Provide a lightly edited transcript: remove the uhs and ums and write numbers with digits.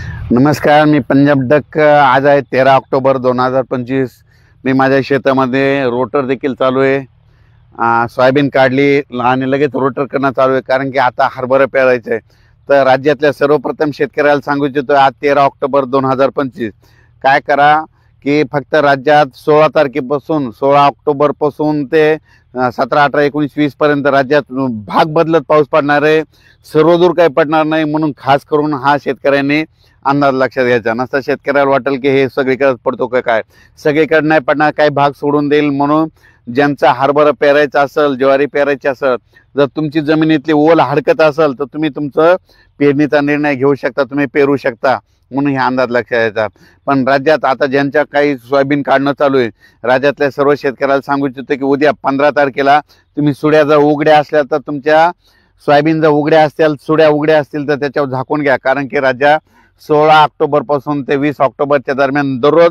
नमस्कार, मी पंजाब डक। आज आहे 13 ऑक्टोबर 2025। मी माझ्या शेतामध्ये रोटर देखील चालू आहे। सोयाबीन काढली आणि लगेच रोटर करणं चालू आहे, कारण की आता हरभरा पेरायचं आहे। तर राज्यातल्या सर्वप्रथम शेतकऱ्याला सांगू इच्छितो, आज 13 ऑक्टोबर 2025 काय करा की फक्त राज्यात 16 तारखेपासून 16 ऑक्टोबरपासून ते 17, 18, 19, 20 पर्यंत राज्यात भाग बदलत पाऊस पडणार आहे। सर्वदूर काही पडणार नाही, म्हणून खास करून हा शेतकऱ्यांनी अंदाज लक्षात घ्यायचा नसता। शेतकऱ्याला वाटेल की हे सगळीकडे पडतो का काय, सगळीकडे नाही पडणार, काही भाग सोडून देईल। म्हणून ज्यांचा हरभरा पेरायचा असेल, ज्वारी पेरायची असेल, जर तुमची जमिनीतली ओल हडकत असेल तर तुम्ही तुमचं पेरणीचा निर्णय घेऊ शकता, तुम्ही पेरू शकता, म्हणून हे अंदाज लक्षात घ्यायचा। पण राज्यात आता ज्यांच्या काही सोयाबीन काढणं चालू आहे, राज्यातल्या सर्व शेतकऱ्याला सांगू इच्छितो की उद्या 15 तारखेला तुम्ही सुड्या जर उघड्या असल्या तर तुमच्या सोयाबीन जर उघड्या असतील, सुड्या उघड्या असतील तर त्याच्यावर झाकून घ्या, कारण की राज्यात 16 ऑक्टोबर पासून ते 20 ऑक्टोबरच्या दरम्यान दररोज